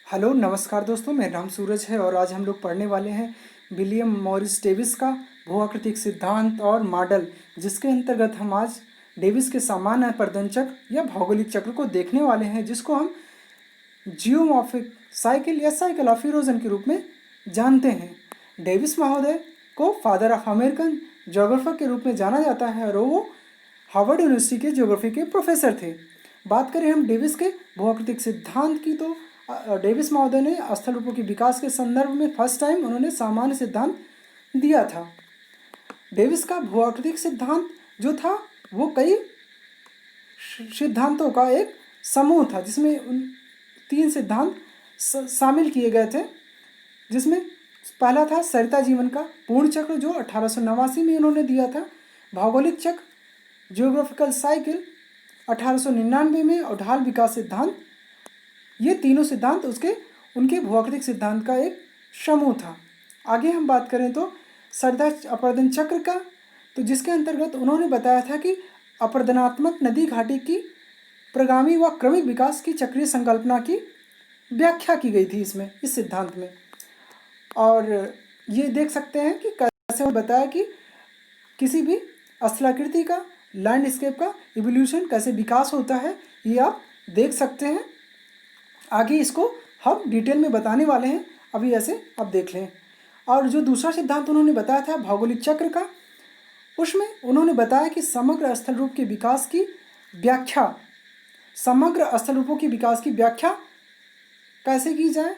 Hello नमस्कार दोस्तों, मेरा नाम सूरज है और आज हम लोग पढ़ने वाले हैं विलियम मॉरिस डेविस का भूआकृतिक सिद्धांत और मॉडल, जिसके अंतर्गत हम आज डेविस के सामान्य अपवर्तन चक्र या भौगोलिक चक्र को देखने वाले हैं, जिसको हम जियोमॉर्फिक साइकिल या साइकिल ऑफ इरोजन के रूप में जानते हैं। डेविस महोदय को फादर ऑफ अमेरिकन ज्योग्राफर के रूप में जाना जाता है और वो हार्वर्ड यूनिवर्सिटी के ज्योग्राफी के प्रोफेसर थे। बात करें हम डेविस के भूआकृतिक सिद्धांत की, तो डेविस महोदय ने स्थल रूपों के विकास के संदर्भ में फर्स्ट टाइम उन्होंने सामान्य सिद्धांत दिया था। डेविस का भूआकृतिक सिद्धांत जो था वो कई सिद्धांतों का एक समूह था, जिसमें उन 3 सिद्धांत शामिल किए गए थे, जिसमें पहला था सरिता जीवन का पूर्ण चक्र जो 1889 में उन्होंने दिया था, भौगोलिक चक्र जियोग्राफिकल साइकिल 1899 में और ढाल विकास सिद्धांत, ये तीनों सिद्धांत उनके भूआकृतिक सिद्धांत का एक समूह था। आगे हम बात करें तो सरिता अपवर्तन चक्र का, तो जिसके अंतर्गत उन्होंने बताया था कि अपवर्तनात्मक नदी घाटी की प्रगामी व क्रमिक विकास की चक्रीय संकल्पना की व्याख्या की गई थी इस सिद्धांत में। और ये देख सकते हैं कि कैसे बताया कि किसी भी स्थलाकृति का लैंडस्केप का इवोल्यूशन कैसे विकास होता है, ये आप देख सकते हैं। आगे इसको हम डिटेल में बताने वाले हैं, अभी ऐसे आप देख लें। और जो दूसरा सिद्धांत उन्होंने बताया था भौगोलिक चक्र का, उसमें उन्होंने बताया कि समग्र स्थल रूप के विकास की व्याख्या कैसे की जाए,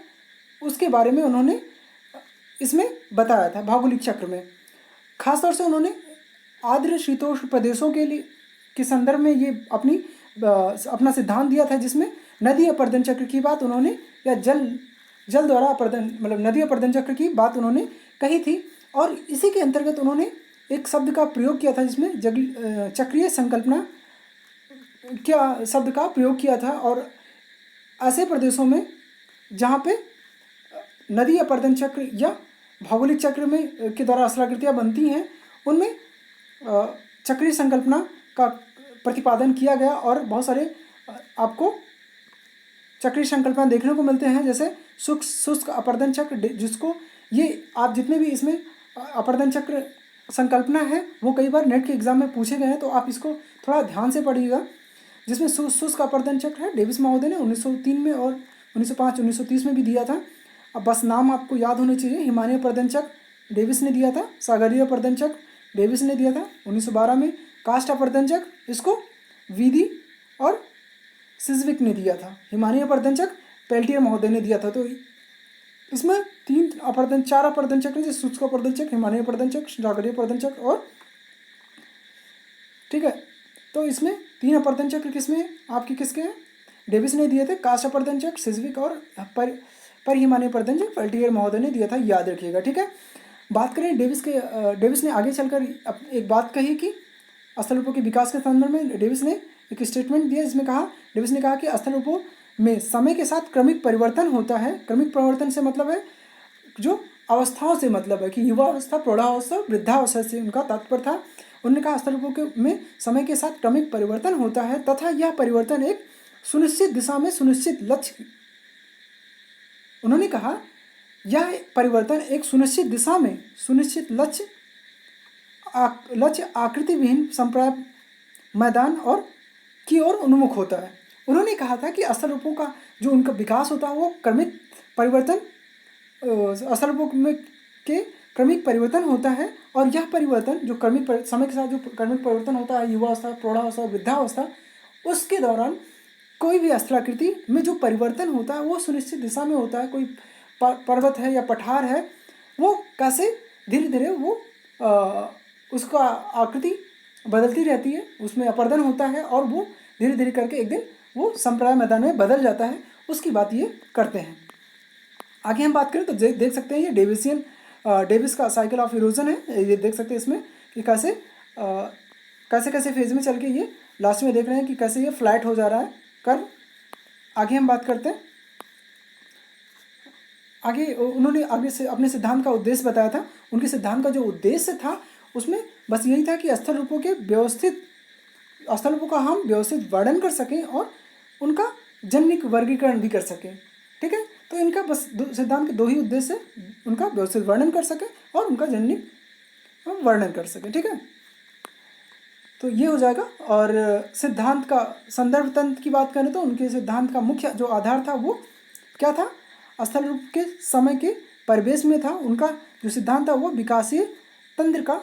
उसके बारे में उन्होंने इसमें बताया था भौगोलिक चक्र में। खासतौर से उन्होंने आर्द्र शीतोष्ण प्रदेशों के संदर्भ में ये अपना सिद्धांत दिया था, जिसमें नदी अपवर्तन चक्र की बात उन्होंने, या जल द्वारा अपवर्तन मतलब नदी अपवर्तन चक्र की बात उन्होंने कही थी। और इसी के अंतर्गत उन्होंने एक शब्द का प्रयोग किया था, जिसमें चक्रीय संकल्पना क्या शब्द का प्रयोग किया था। और ऐसे प्रदेशों में जहाँ पे नदी अपवर्तन चक्र या भौगोलिक चक्र में के द्वारा स्थलाकृतियाँ बनती हैं, उनमें चक्रीय संकल्पना का प्रतिपादन किया गया। और बहुत सारे आपको चक्रीय संकल्पना देखने को मिलते हैं, जैसे शुष्क अपवर्तन चक्र, जिसको ये आप जितने भी इसमें अपवर्तन चक्र संकल्पना है वो कई बार नेट के एग्जाम में पूछे गए हैं, तो आप इसको थोड़ा ध्यान से पढ़िएगा। जिसमें शुष्क अपवर्तन चक्र है, डेविस महोदय ने 1903 में और 1905-1930 में भी दिया था। अब बस नाम आपको याद होने चाहिए। हिमालय अपवर्तन चक्र डेविस ने दिया था, सागरीय अपवर्तन चक्र डेविस ने दिया था 1912 में, कास्ट अपवर्तन चक्र इसको विधि और सिज्विक ने दिया था, हिमालय अपवर्तन चक्र पेल्टियर महोदय ने दिया था। तो इसमें 4 अपवर्तन चक्र, जैसे शुष्क अपवर्तन चक्र, हिमालय अपवर्तन चक्र, सागरीय अपवर्तन चक्र और ठीक है। तो इसमें 3 अपवर्तन चक्र किसके हैं, डेविस ने दिए थे, कास्ट अपवर्तन चक्र सिज्विक और पर हिमालय अपवर्तन चक्र पेल्टियर महोदय ने दिया था, याद रखिएगा। ठीक है, बात करें डेविस ने आगे चलकर एक बात कही कि स्थल रूपों के विकास के संदर्भ में डेविस ने एक स्टेटमेंट दिया, जिसमें डेविस ने कहा कि स्थल रूपों में समय के साथ क्रमिक परिवर्तन होता है। क्रमिक परिवर्तन से मतलब है, जो अवस्थाओं से मतलब है कि युवावस्था, प्रौढ़ावस्था, वृद्धावस्था से उनका तात्पर्य था। उन्होंने कहा स्थल रूपों में समय के साथ क्रमिक परिवर्तन होता है तथा यह परिवर्तन एक सुनिश्चित दिशा में सुनिश्चित लक्ष्य, उन्होंने कहा यह परिवर्तन एक सुनिश्चित दिशा में सुनिश्चित लक्ष्य आकृति विहीन संप्राय मैदान और की ओर उन्मुख होता है। उन्होंने कहा था कि स्थल रूपों का जो उनका विकास होता है वो क्रमिक परिवर्तन, स्थल रूपों में के क्रमिक परिवर्तन होता है। और यह परिवर्तन जो समय के साथ जो क्रमिक परिवर्तन होता है, युवावस्था, प्रौढ़ावस्था, वृद्धावस्था, उसके दौरान कोई भी स्थलाकृति में जो परिवर्तन होता है वो सुनिश्चित दिशा में होता है। कोई पर्वत है या पठार है, वो कैसे धीरे धीरे वो उसका आकृति बदलती रहती है, उसमें अपवर्तन होता है और वो धीरे धीरे करके एक दिन वो संप्राय मैदान में बदल जाता है, उसकी बात ये करते हैं। आगे हम बात करें तो देख सकते हैं ये डेविस का साइकिल ऑफ इरोजन है। ये देख सकते हैं इसमें कि कैसे फेज में चल के ये लास्ट में देख रहे हैं कि कैसे ये फ्लैट हो जा रहा है कर्व। आगे हम बात करते हैं, आगे उन्होंने अपने सिद्धांत का उद्देश्य बताया था। उनके सिद्धांत का जो उद्देश्य था उसमें बस यही था कि स्थल रूपों का हम व्यवस्थित वर्णन कर सकें और उनका जन्य वर्गीकरण भी कर सकें। ठीक है, तो इनका बस सिद्धांत के दो ही उद्देश्य है, उनका व्यवस्थित वर्णन कर सके और उनका जननिक वर्णन कर सके। ठीक है, तो ये हो जाएगा। और सिद्धांत का संदर्भ तंत्र की बात करें तो उनके सिद्धांत का मुख्य जो आधार था वो क्या था, स्थल रूप के समय के परिवेश में था। उनका जो सिद्धांत था वो विकासीय तंत्र का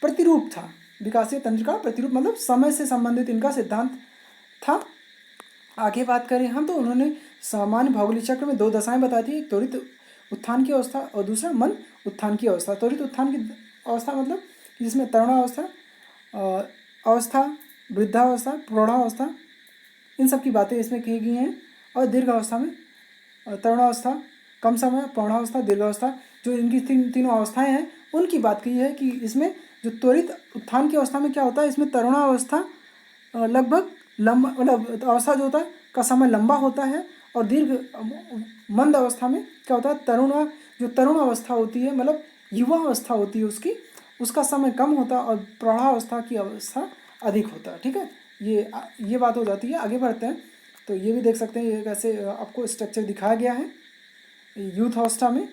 प्रतिरूप था। विकासीय तंत्र का प्रतिरूप मतलब समय से संबंधित इनका सिद्धांत था। आगे बात करें हम तो उन्होंने सामान्य भौगोलिक चक्र में दो दशाएं बताई थी, एक त्वरित उत्थान की अवस्था और दूसरा मंद उत्थान की अवस्था। त्वरित उत्थान की अवस्था मतलब जिसमें तरुणावस्था, अवस्था, वृद्धावस्था, प्रौढ़ावस्था, इन सब की बातें इसमें की गई हैं। और दीर्घावस्था में तरुणावस्था, कम समय, प्रौढ़ावस्था, दीर्घावस्था, जो इनकी तीनों अवस्थाएं हैं उनकी बात की है कि इसमें जो त्वरित उत्थान की अवस्था में क्या होता है, इसमें तरुणावस्था लगभग लंबा मतलब अवस्था जो होता है का समय लंबा होता है। और दीर्घ मंद अवस्था में क्या होता है, जो तरुण अवस्था होती है मतलब युवा अवस्था होती है उसका समय कम होता है और प्रौढ़ावस्था की अवस्था अधिक होता है। ठीक है, ये बात हो जाती है। आगे बढ़ते हैं तो ये भी देख सकते हैं, ये कैसे आपको स्ट्रक्चर दिखाया गया है, यूथ अवस्था में,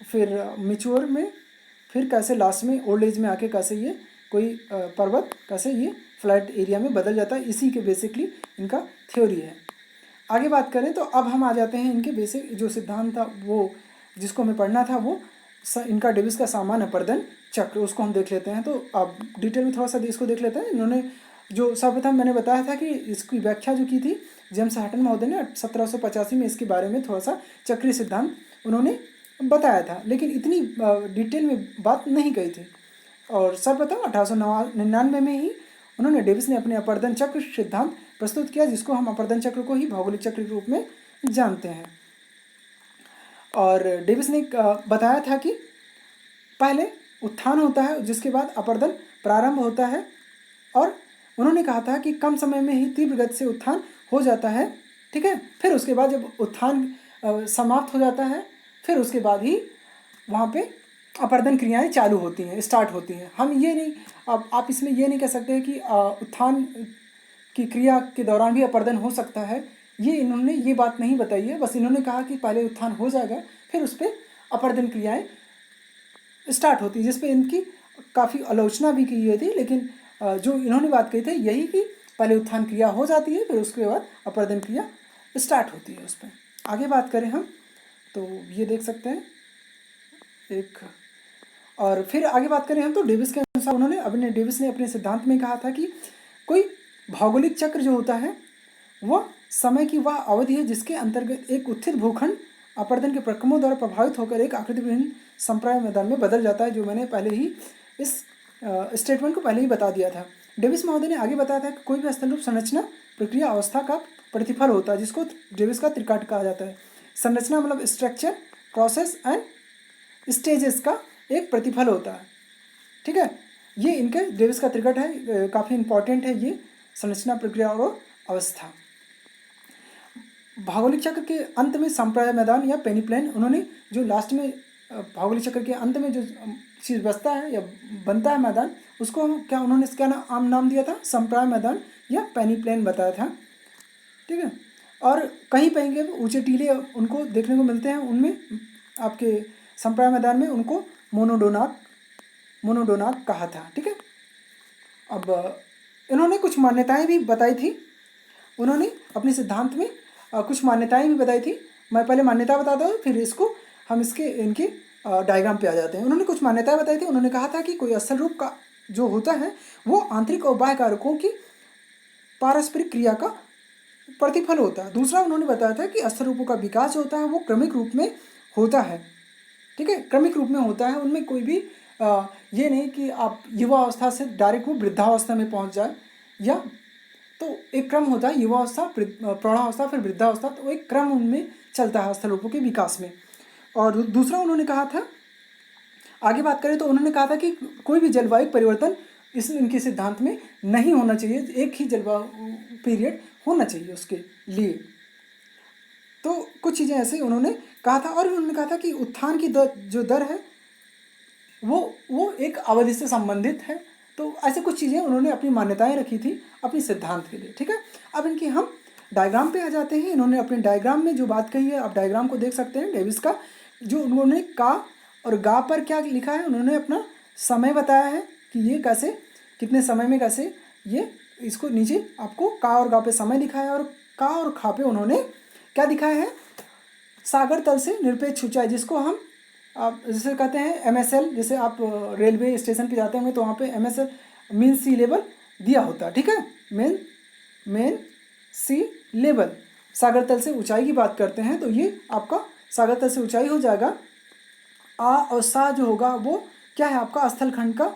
फिर मिच्योर में, फिर कैसे लास्ट में ओल्ड एज में आके कैसे ये कोई पर्वत कैसे ये फ्लैट एरिया में बदल जाता है। इसी के बेसिकली इनका थ्योरी है। आगे बात करें तो अब हम आ जाते हैं इनके बेसिक जो सिद्धांत था वो जिसको हमें पढ़ना था, वो इनका डेविस का सामान्य अपर्दन चक्र, उसको हम देख लेते हैं। तो अब डिटेल में थोड़ा सा इसको देख लेते हैं। इन्होंने जो सर्वप्रथम मैंने बताया था कि इसकी व्याख्या जो की थी जेम्स हटन महोदय ने 1785 में इसके बारे में थोड़ा सा चक्रीय सिद्धांत उन्होंने बताया था, लेकिन इतनी डिटेल में बात नहीं कही थी। और सर्वप्रथम 1899 में ही उन्होंने डेविस ने अपने अपर्दन चक्र सिद्धांत प्रस्तुत किया, जिसको हम अपर्दन चक्र को ही भौगोलिक चक्र के रूप में जानते हैं। और डेविस ने बताया था कि पहले उत्थान होता है जिसके बाद अपर्दन प्रारंभ होता है, और उन्होंने कहा था कि कम समय में ही तीव्र गति से उत्थान हो जाता है। ठीक है, फिर उसके बाद जब उत्थान समाप्त हो जाता है फिर उसके बाद ही वहाँ पे अपर्दन क्रियाएं चालू होती हैं, स्टार्ट होती हैं। हम ये नहीं आप इसमें ये नहीं कह सकते हैं कि उत्थान की क्रिया के दौरान भी अपर्दन हो सकता है, इन्होंने ये बात नहीं बताई है। बस इन्होंने कहा कि पहले उत्थान हो जाएगा फिर उस पर अपर्दन क्रियाएँ स्टार्ट होती है, जिस पे इनकी काफ़ी आलोचना भी की गई थी। लेकिन जो इन्होंने बात कही थी यही कि पहले उत्थान क्रिया हो जाती है फिर उसके बाद अपर्दन क्रिया स्टार्ट होती है उस पर। आगे बात करें हम तो ये देख सकते हैं एक, और फिर आगे बात करें हम तो डेविस के अनुसार डेविस ने अपने सिद्धांत में कहा था कि कोई भौगोलिक चक्र जो होता है वह समय की वह अवधि है जिसके अंतर्गत एक उत्थित भूखंड अपर्दन के प्रक्रमों द्वारा प्रभावित होकर एक आकृति विहीन संप्राय मैदान में बदल जाता है, जो मैंने पहले ही इस स्टेटमेंट को पहले ही बता दिया था। डेविस महोदय ने आगे बताया था कि कोई भी स्थल रूप संरचना प्रक्रिया अवस्था का प्रतिफल होता है, जिसको डेविस का त्रिकाट कहा जाता है। संरचना मतलब स्ट्रक्चर, प्रोसेस एंड स्टेजेस का एक प्रतिफल होता है। ठीक है, ये इनके डेविस का त्रिकट है, काफ़ी इंपॉर्टेंट है ये संरचना, प्रक्रिया और अवस्था। भौगोलिक चक्र के अंत में संप्राय मैदान या पेनीप्लेन, उन्होंने जो लास्ट में भौगोलिक चक्र के अंत में जो चीज़ बचता है या बनता है मैदान, उसको क्या उन्होंने क्या नाम दिया था, संप्राय मैदान या पेनीप्लेन बताया था। ठीक है, और कहीं कहीं ऊंचे टीले उनको देखने को मिलते हैं, उनमें आपके संप्राय मैदान में उनको मोनोडोनाक कहा था। ठीक है, अब इन्होंने कुछ मान्यताएं भी बताई थी, उन्होंने अपने सिद्धांत में कुछ मान्यताएं भी बताई थी। मैं पहले मान्यता बताता हूँ फिर इसको हम इनके डायग्राम पे आ जाते हैं। उन्होंने कुछ मान्यताएं बताई थी। उन्होंने कहा था कि कोई स्थल रूप का जो होता है वो आंतरिक और बाह्य कारकों की पारस्परिक क्रिया का प्रतिफल होता है। दूसरा उन्होंने बताया था कि स्थल रूपों का विकास जो होता है वो क्रमिक रूप में होता है। ठीक है, क्रमिक रूप में होता है, उनमें कोई भी ये नहीं कि आप युवा अवस्था से डायरेक्ट वो वृद्धावस्था में पहुंच जाए, या तो एक क्रम होता है युवावस्था, प्रौढ़ावस्था, फिर वृद्धावस्था, तो एक क्रम उनमें चलता है स्थल रूपों के विकास में। और दूसरा उन्होंने कहा था, आगे बात करें तो उन्होंने कहा था कि कोई भी जलवायु परिवर्तन इनके सिद्धांत में नहीं होना चाहिए, एक ही जलवायु पीरियड होना चाहिए उसके लिए। तो कुछ चीज़ें ऐसे उन्होंने कहा था। और उन्होंने कहा था कि उत्थान की जो दर है वो एक अवधि से संबंधित है। तो ऐसे कुछ चीज़ें उन्होंने अपनी मान्यताएं रखी थी अपनी सिद्धांत के लिए। ठीक है, अब इनकी हम डायग्राम पे आ जाते हैं। इन्होंने अपने डायग्राम में जो बात कही है, आप डायग्राम को देख सकते हैं डेविस का, जो उन्होंने का और गा पर क्या लिखा है, उन्होंने अपना समय बताया है कि ये कैसे कितने समय में कैसे ये इसको नीचे आपको का और गा पे समय लिखा है, और का और खा पे उन्होंने क्या दिखाया है, सागर तल से निरपेक्ष ऊंचाई, जिसको हम आप जैसे कहते हैं MSL, जैसे आप रेलवे स्टेशन पे जाते होंगे तो वहाँ पे MSL मीन सी लेवल दिया होता है, ठीक है। मेन सी लेवल, सागर तल से ऊंचाई की बात करते हैं, तो ये आपका सागर तल से ऊंचाई हो जाएगा। आ और सा जो होगा वो क्या है, आपका स्थल खंड का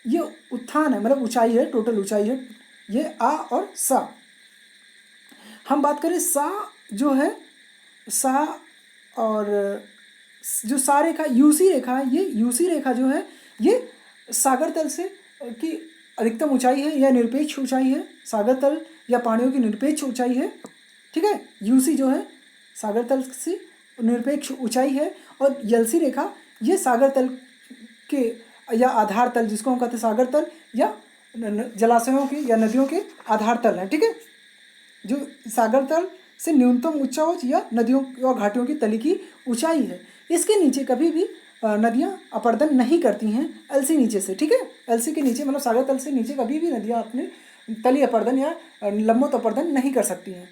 ये उत्थान है, मतलब ऊंचाई है, टोटल ऊंचाई है ये आ और सा। हम बात करें सा जो है, सा और जो सा रेखा यूसी रेखा है, ये यूसी रेखा जो है ये सागर तल से की अधिकतम ऊंचाई है या निरपेक्ष ऊंचाई है, सागर तल या पहाड़ियों की निरपेक्ष ऊंचाई है, ठीक है। यूसी जो है सागर तल से निरपेक्ष ऊंचाई है, और यलसी रेखा ये सागर तल के या आधार तल, जिसको हम कहते हैं सागर तल या जलाशयों के या नदियों के आधार तल हैं, ठीक है। जो सागर तल से न्यूनतम ऊंचाई या नदियों और घाटियों की तली की ऊंचाई है, इसके नीचे कभी भी नदियाँ अपर्दन नहीं करती हैं एलसी नीचे से, ठीक है। एलसी के नीचे मतलब सागर तल से नीचे कभी भी नदियाँ अपने तली अपर्दन या लंबोत अपर्दन नहीं कर सकती हैं।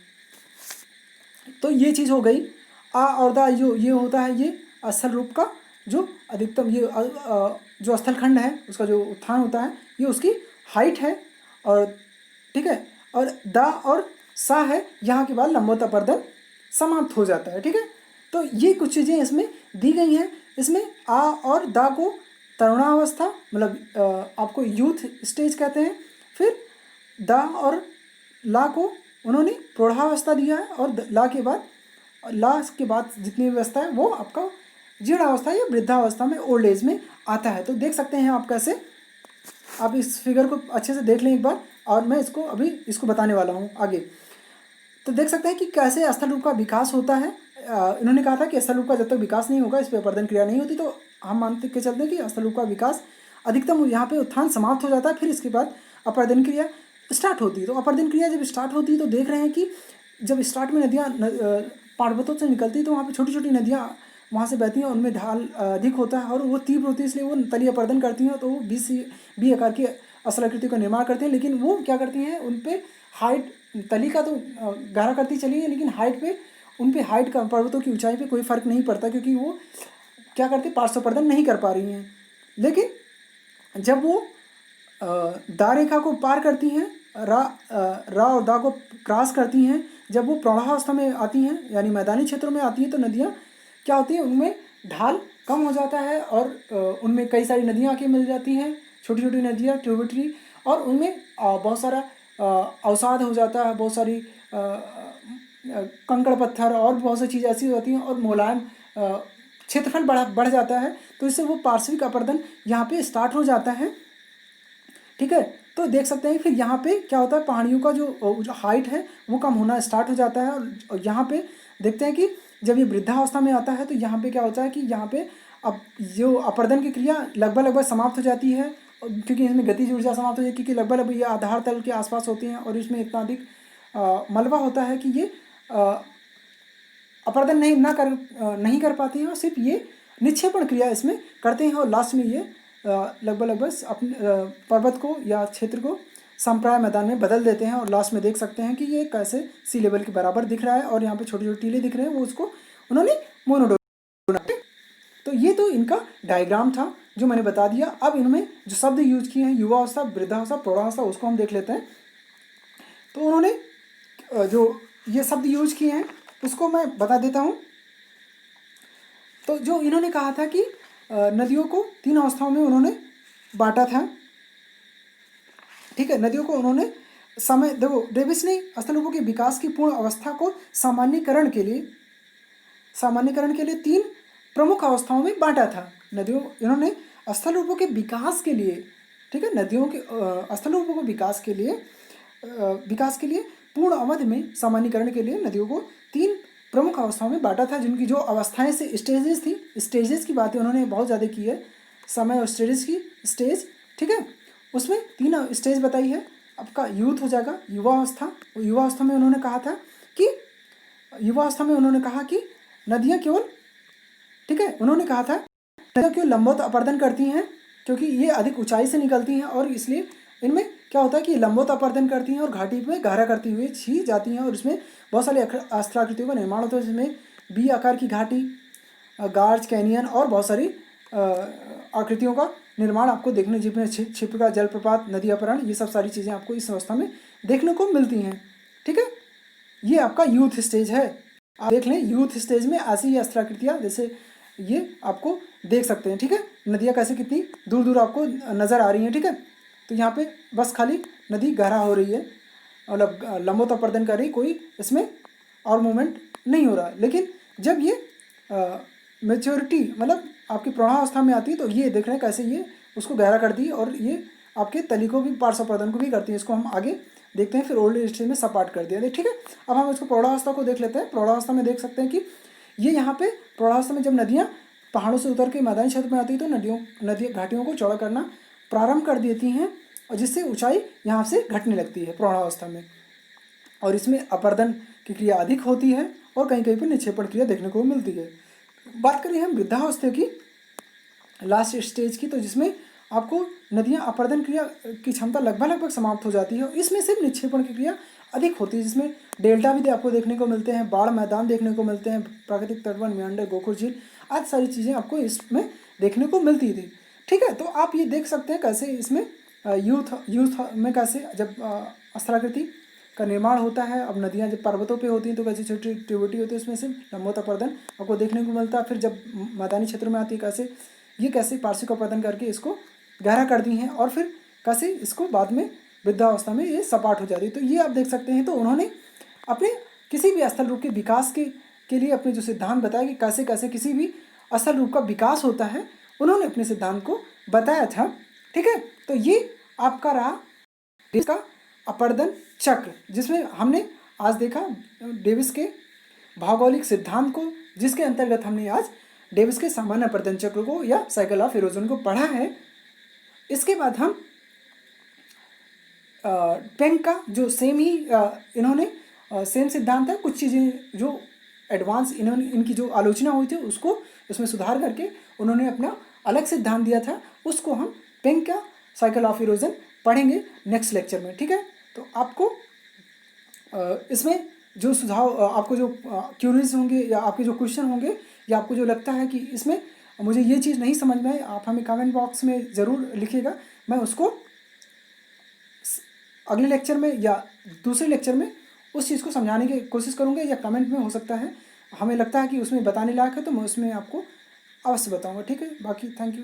तो ये चीज़ हो गई। आ और दा जो ये होता है ये स्थल रूप का जो अधिकतम ये जो स्थलखंड है उसका जो उत्थान होता है ये उसकी हाइट है, और ठीक है। और दा और सा है, यहाँ के बाद लंबोत अपर्दन समाप्त हो जाता है, ठीक है। तो ये कुछ चीज़ें इसमें दी गई हैं। इसमें आ और दा को तरुणावस्था मतलब आपको यूथ स्टेज कहते हैं, फिर दा और ला को उन्होंने प्रौढ़ावस्था दिया है, और ला के बाद जितनी व्यवस्था है वो आपका जीर्णावस्था या वृद्धावस्था में ओल्ड एज में आता है। तो देख सकते हैं आप कैसे, आप इस फिगर को अच्छे से देख लें एक बार, और मैं इसको बताने वाला हूँ आगे। तो देख सकते हैं कि कैसे स्थल रूप का विकास होता है। इन्होंने कहा था कि स्थल रूप का जब तक विकास नहीं होगा इस पर अपर्दन क्रिया नहीं होती, तो हम मानते के चलते हैं कि स्थल रूप का विकास अधिकतम यहाँ पे उत्थान समाप्त हो जाता है, फिर इसके बाद अपर्दन क्रिया स्टार्ट होती है। तो अपर्दन क्रिया जब स्टार्ट होती है तो देख रहे हैं कि जब स्टार्ट में नदियाँ पर्वतों से निकलती है तो वहाँ पर छोटी छोटी नदियाँ वहाँ से बहती हैं, उनमें ढाल अधिक होता है और वो तीव्र होती है, इसलिए वो तलीय अपर्दन करती हैं, तो वो बी आकार की असलाकृति का निर्माण करती हैं। लेकिन वो क्या करती हैं, उन पर हाइट तली का तो गहरा करती चली है, लेकिन हाइट पे उन पे हाइट का पर्वतों की ऊंचाई पे कोई फ़र्क नहीं पड़ता, क्योंकि वो क्या करती पार्श्वपर्दन नहीं कर पा रही हैं। लेकिन जब वो दा रेखा को पार करती हैं, रा और दा को क्रॉस करती हैं, जब वो प्रौढ़ावस्था में आती हैं यानी मैदानी क्षेत्रों में आती हैं, तो नदियाँ क्या होती हैं, उनमें ढाल कम हो जाता है और उनमें कई सारी नदियाँ आके मिल जाती हैं, छोटी छोटी नदियाँ ट्रिब्यूटरी, और उनमें बहुत सारा अवसाद हो जाता है, बहुत सारी कंकड़ पत्थर और बहुत सी चीज़ें ऐसी होती हैं, और मुलायम क्षेत्रफल बढ़ जाता है, तो इससे वो पार्श्विक अपर्दन यहाँ पे स्टार्ट हो जाता है, ठीक है। तो देख सकते हैं फिर यहाँ पे क्या होता है, पहाड़ियों का जो हाइट है वो कम होना स्टार्ट हो जाता है, और यहाँ पे देखते हैं कि जब ये वृद्धावस्था में आता है तो यहाँ पे क्या होता है कि यहाँ पे अब जो अपर्दन की क्रिया लगभग समाप्त हो जाती है, क्योंकि इसमें गतिज ऊर्जा समाप्त हो जाती है, क्योंकि लगभग ये आधार तल के आसपास होती हैं और इसमें इतना अधिक मलबा होता है कि ये अपर्दन नहीं कर पाती हैं, और सिर्फ ये निक्षेपण क्रिया इसमें करते हैं, और लास्ट में ये लगभग अपने पर्वत को या क्षेत्र को संप्राय मैदान में बदल देते हैं, और लास्ट में देख सकते हैं कि ये कैसे सी लेवल के बराबर दिख रहा है, और यहाँ पे छोटे छोटे टीले दिख रहे हैं, वो उसको उन्होंने मोनोडोन। तो ये तो इनका डायग्राम था जो मैंने बता दिया। अब इनमें जो शब्द यूज किए हैं युवावस्था, वृद्धावस्था, प्रौढ़ावस्था, उसको हम देख लेते हैं। तो उन्होंने जो ये शब्द यूज किए हैं उसको मैं बता देता हूँ। तो जो इन्होंने कहा था कि नदियों को 3 अवस्थाओं में उन्होंने बांटा था, ठीक है। नदियों को उन्होंने समय देखो डेविस ने स्थल रूपों के विकास की पूर्ण अवस्था को सामान्यकरण के लिए 3 प्रमुख अवस्थाओं में बांटा था। नदियों इन्होंने स्थल रूपों के विकास के लिए, ठीक है, नदियों के स्थल रूपों को विकास के लिए पूर्ण अवधि में सामान्यकरण के लिए नदियों को 3 प्रमुख अवस्थाओं में बांटा था, जिनकी जो अवस्थाएं से स्टेजेस थी, स्टेजेस की बातें उन्होंने बहुत ज़्यादा की है, समय और स्टेज, ठीक है। उसमें 3 स्टेज बताई है, आपका यूथ हो जाएगा, युवावस्था। युवावस्था में उन्होंने कहा था कि युवावस्था में उन्होंने कहा कि नदियाँ केवल, ठीक है, उन्होंने कहा था नदियाँ केवल लंबवत अपरदन करती हैं क्योंकि ये अधिक ऊंचाई से निकलती हैं और इसलिए इनमें क्या होता है कि लंबवत अपरदन करती हैं और घाटी में गहरा करती हुई छी जाती हैं और इसमें बहुत सारी अस्त्राकृतियों का निर्माण होता है, जिसमें बी आकार की घाटी, गार्ज, कैनियन और बहुत सारी आकृतियों का निर्माण आपको देखने, जिसमें छिपका, जलप्रपात, नदी अपहरण, ये सब सारी चीज़ें आपको इस अवस्था में देखने को मिलती हैं। ठीक है, ये आपका यूथ स्टेज है। आप देख लें यूथ स्टेज में ऐसी ये अस्त्राकृतियाँ जैसे ये आपको देख सकते हैं। ठीक है, नदियाँ कैसे कितनी दूर दूर आपको नज़र आ रही हैं। ठीक है, तो यहाँ पे बस खाली नदी गहरा हो रही है, मतलब लंबवत अपरदन कर रही, कोई इसमें और मूवमेंट नहीं हो रहा। लेकिन जब ये मेच्योरिटी मतलब आपकी प्रौढ़ावस्था में आती है तो ये देख रहे हैं कैसे ये उसको गहरा कर दी और ये आपके तली को भी, पार्श्व अपरदन को भी करती है। इसको हम आगे देखते हैं, फिर ओल्ड स्टेज में सपाट कर दिया। ठीक है, अब हम इसको प्रौढ़ावस्था को देख लेते हैं। प्रौढ़ावस्था में देख सकते हैं कि ये यहाँ पे प्रौढ़ावस्था में जब नदियाँ पहाड़ों से उतर के मैदानी क्षेत्र में आती है तो नदी घाटियों को चौड़ा करना प्रारंभ कर देती हैं और जिससे ऊंचाई यहाँ से घटने लगती है प्रौढ़ावस्था में, और इसमें अपरदन की क्रिया अधिक होती है और कहीं कहीं पर निक्षेपण क्रिया देखने को मिलती है। बात करें हम वृद्धावस्था की, लास्ट स्टेज की, तो जिसमें आपको नदियाँ अपरदन क्रिया की क्षमता लगभग समाप्त हो जाती है। इसमें सिर्फ निक्षेपण की क्रिया अधिक होती है, जिसमें डेल्टा भी आपको देखने को मिलते हैं, बाढ़ मैदान देखने को मिलते हैं, प्राकृतिक तटबंध, मेंढर, गोखुर झील आदि सारी चीज़ें आपको इसमें देखने को मिलती थी। ठीक है, तो आप ये देख सकते हैं कैसे इसमें यूथ में कैसे जब अस्त्राकृति का निर्माण होता है। अब नदियाँ जब पर्वतों पे होती हैं तो कैसे छोटी ट्रिब्यूटरी होती है, उसमें से लंबवत अपरदन आपको देखने को मिलता है। फिर जब मैदानी क्षेत्र में आती है कैसे ये कैसे पार्श्विक अपरदन करके इसको गहरा कर दी हैं और फिर कैसे इसको बाद में वृद्धावस्था में ये सपाट हो जाती है। तो ये आप देख सकते हैं। तो उन्होंने अपने किसी भी स्थल रूप के विकास के लिए अपने जो सिद्धांत बताया कि कैसे कैसे किसी भी स्थल रूप का विकास होता है, उन्होंने अपने सिद्धांत को बताया था। ठीक है, तो ये आपका रहा इसका अपरदन चक्र, जिसमें हमने आज देखा डेविस के भौगोलिक सिद्धांत को, जिसके अंतर्गत हमने आज डेविस के सामान्य अपरदन चक्र को या साइकिल ऑफ इरोजन को पढ़ा है। इसके बाद हम पेंक का जो सेम ही इन्होंने सेम सिद्धांत है, कुछ चीज़ें जो एडवांस इन्होंने इनकी जो आलोचना हुई थी उसको उसमें सुधार करके उन्होंने अपना अलग सिद्धांत दिया था, उसको हम पेंक का साइकिल ऑफ इरोजन पढ़ेंगे नेक्स्ट लेक्चर में। ठीक है, तो आपको इसमें जो सुझाव आपको जो क्यूरीज होंगे या आपके जो क्वेश्चन होंगे या आपको जो लगता है कि इसमें मुझे ये चीज़ नहीं समझ में आई, आप हमें कमेंट बॉक्स में ज़रूर लिखिएगा। मैं उसको अगले लेक्चर में या दूसरे लेक्चर में उस चीज़ को समझाने की कोशिश करूँगा, या कमेंट में हो सकता है हमें लगता है कि उसमें बताने लायक है तो मैं उसमें आपको अवश्य बताऊँगा। ठीक है, बाकी थैंक यू।